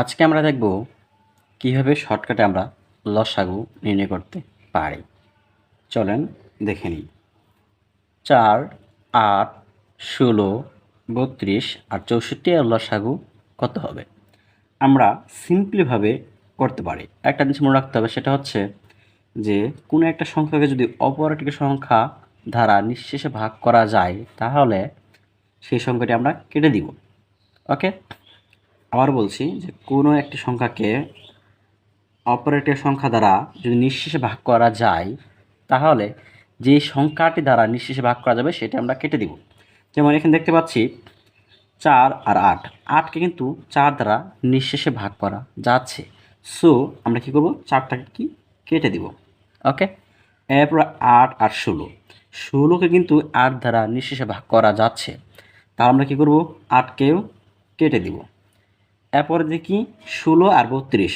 আজকে আমরা দেখব কিভাবে শর্টকাটে আমরা লসাগু নির্ণয় করতে পারি। চলেন দেখে নিই। 4, 8, 16, 32 আর 64 এর লসাগু কত হবে? আমরা সিম্পলিভাবে করতে পারি। একটা জিনিস মনে রাখতে হবে, সেটা হচ্ছে যে কোনো একটা সংখ্যাকে যদি অপর একটি সংখ্যা দ্বারা নিঃশেষে ভাগ করা যায় তাহলে সেই সংখ্যাটি আমরা কেটে দিব। ওকে, আবার বলছি যে কোনো একটি সংখ্যাকে অপারেটর সংখ্যা দ্বারা যদি নিঃশেষে ভাগ করা যায় তাহলে যে সংখ্যাটি দ্বারা নিঃশেষে ভাগ করা যাবে সেটা আমরা কেটে দিব। যেমন এখানে দেখতে পাচ্ছি 4 আর 8, 8কে কিন্তু 4 দ্বারা নিঃশেষে ভাগ করা যাচ্ছে। সো আমরা কী করব, 4টাকে কি কেটে দিব। ওকে, এরপর 8 আর 16, 16কে কিন্তু 8 দ্বারা নিঃশেষে ভাগ করা যাচ্ছে, তাহলে আমরা কী করব, 8কেও কেটে দিব। এরপরে দেখি 16 আর 32,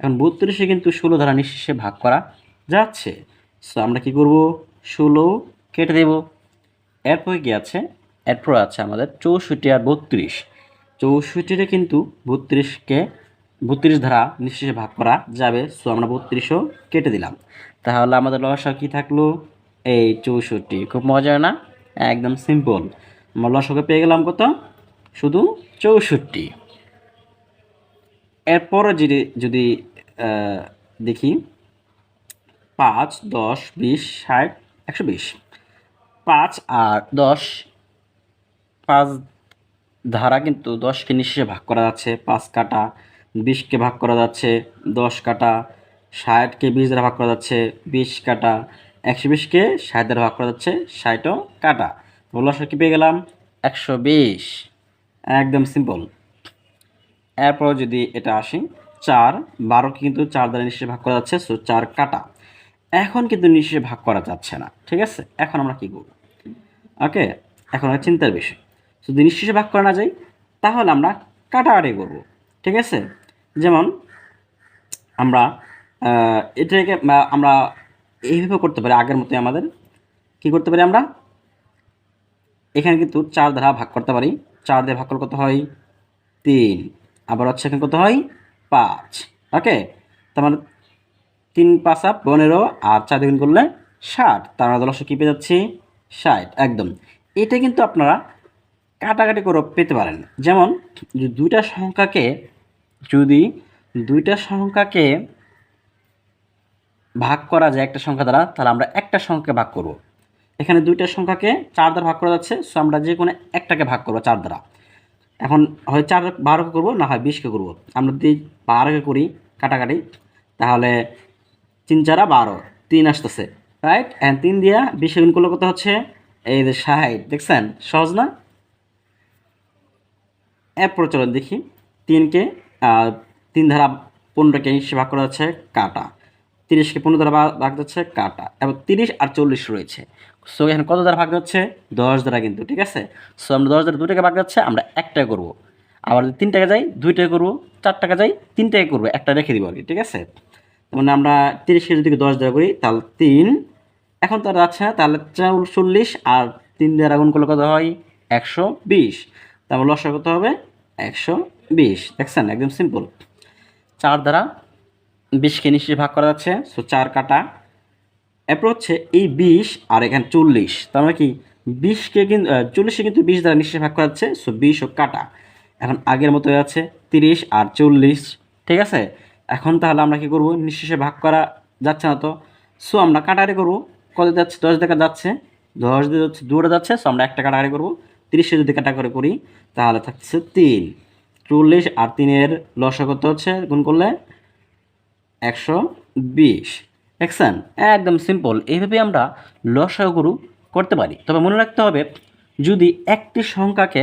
এখন 32-এ কিন্তু 16 দ্বারা নিঃশেষে ভাগ করা যাচ্ছে, সো আমরা কি করব, 16 কেটে দেব। এরপরে কি আছে, এরপর আছে আমাদের 64 আর 32, 64-এ কিন্তু 32কে 32 দ্বারা নিঃশেষে ভাগ করা যাবে, সো আমরা 32ও কেটে দিলাম। তাহলে আমাদের লসাগু কি থাকলো, এই 64। খুব মজার না? একদম সিম্পল। আমরা লসাগু পেয়ে গেলাম কত, শুধু 64। এরপর যদি দেখি 5, 10, 20, 60, 120, 5 আর 10, 5 ধারা কিন্তু 10কে নিঃশেষে ভাগ করা যাচ্ছে, 5 কাটা, 20কে ভাগ করা যাচ্ছে 10 কাটা, 60কে 20 দ্বারা ভাগ করা যাচ্ছে 20 কাটা, 120কে 60 দ্বারা ভাগ করা যাচ্ছে 60ও কাটা। বললো কি পেয়ে গেলাম, 120। একদম সিম্পল। এরপর যদি এটা আসি 4, 12কে কিন্তু 4 দ্বারা নিঃশেষে ভাগ করা যাচ্ছে, সো 4 কাটা। এখন কিন্তু নিঃশেষে ভাগ করা যাচ্ছে না, ঠিক আছে? এখন আমরা কি করব? ওকে, এখন চিন্তার বিষয়, যদি নিঃশেষে ভাগ করা না যায় তাহলে আমরা কাটাকাটি করব, ঠিক আছে? যেমন আমরা এটাকে আমরা এইভাবে করতে পারি, আগের মতোই আমাদের কি করতে পারি, আমরা এখানে কিন্তু 4 দ্বারা ভাগ করতে পারি। 4 দিয়ে ভাগ করলে কত হয়, 3। আবার হচ্ছে এখানে কত হয়, 5। ওকে, তার মানে 3 5 15 আর 4 দ্বিগুণ করলে 60, তার মানে লসাগু কী পেয়ে যাচ্ছি, 60। একদম, এটা কিন্তু আপনারা কাটাকাটি করে পেতে পারেন। যেমন যদি দুইটা সংখ্যাকে ভাগ করা যায় একটা সংখ্যা দ্বারা, তাহলে আমরা একটা সংখ্যাকে ভাগ করব। এখানে দুইটা সংখ্যাকে 4 দ্বারা ভাগ করা যাচ্ছে, সো আমরা যে কোনো একটাকে ভাগ করবো 4 দ্বারা। এখন হয় 4 12কে করবো, না হয় 20কে করবো। আমরা যদি 12কে করি কাটাকাটি, তাহলে 3 4 12, 3 আসতেছে, রাইট? অ্যান্ড 3 দিয়া 20 গুণ করলে কত হচ্ছে, এই যে 60। দেখছেন সহজ না? এরপর চলুন দেখি 3কে 3 দ্বারা 15কে নিঃশেষে ভাগ করা যাচ্ছে, কাটা। 30কে 15 দ্বারা ভাগ যাচ্ছে, কাটা। এবং 30 আর 40 রয়েছে, সো এখানে কত দ্বারা ভাগ যাচ্ছে, 10 দ্বারা কিন্তু, ঠিক আছে? সো আমরা 10 দ্বারা 2টাকে ভাগ যাচ্ছে, আমরা একটাকে করবো। আবার যদি 3টাকে যাই 2টাকে করবো, 4টাকে যাই 3টাকে করবো, একটা রেখে দিব আর কি, ঠিক আছে? মানে আমরা 30কে যদি 10 দ্বারা করি তাহলে 3, এখন তো আর যাচ্ছে না, তাহলে 40 আর 3 দ্বারা গুণ করলে কত হয়, 120। তারপর লসাগু কত হবে, 120। দেখছেন একদম সিম্পল। 4 দ্বারা 20কে নিশ্চয়ই ভাগ করা যাচ্ছে, সো 4 কাটা। এরপর হচ্ছে এই 20 আর এখানে 40, তার মানে কি 20কে কিন্তু 40কে কিন্তু 20 দ্বারা নিশ্চয়ই ভাগ করা যাচ্ছে, সো 20ও কাটা। এখন আগের মতো হয়ে যাচ্ছে 30 আর 40, ঠিক আছে? এখন তাহলে আমরা কি করব, নিঃশেষে ভাগ করা যাচ্ছে না তো, সো আমরা কাটাকাটি করব। কত যাচ্ছে, 10 দেখা যাচ্ছে, 10 দিয়ে যাচ্ছে, দূরে যাচ্ছে, সো আমরা একটা কাটাকাটি করব। 30-এ যদি কাটাকাটি করি তাহলে থাকছে 3। 40 আর 3-এর লসাগু কত হচ্ছে, গুণ করলে 120। দেখছেন একদম সিম্পল। এইভাবে আমরা লসাগু করতে পারি। তবে মনে রাখতে হবে, যদি একটি সংখ্যাকে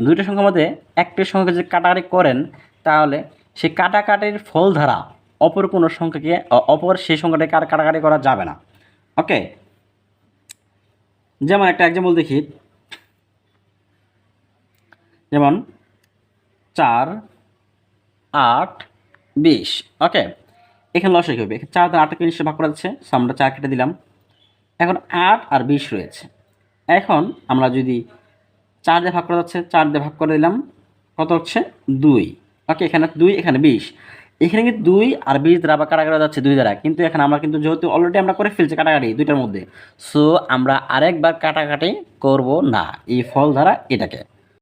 দুইটা সংখ্যার মধ্যে একটি সংখ্যাকে যদি কাটাকাটি করেন তাহলে সেই কাটাকাটির ফল দ্বারা অপর কোনো সংখ্যাকে অপর সেই সংখ্যাটাকে আর কাটাকাটি করা যাবে না। ওকে, যেমন একটা এক্সাম্পল দেখি, যেমন 4, 8, 20। ওকে, এখানে লসাগু হবে, 4 দ্বারা 8কে নিশ্চয় ভাগ করা যাচ্ছে, সো আমরা 4 কেটে দিলাম। এখন 8 আর 20 রয়েছে, এখন আমরা যদি 4 দিয়ে ভাগ করা যাচ্ছে, 4 দিয়ে ভাগ করে দিলাম, কত হচ্ছে 2। ওকে, এখানে 2, এখানে 20। এখানে কিন্তু 2 আর 20 দ্বারা আবার কাটাকাটি যাচ্ছে 2 দ্বারা, কিন্তু এখানে আমরা কিন্তু যেহেতু অলরেডি আমরা করে ফেলছি কাটাকাটি দুইটার মধ্যে, সো আমরা আরেকবার কাটাকাটি করব না এই ফল দ্বারা এটাকে।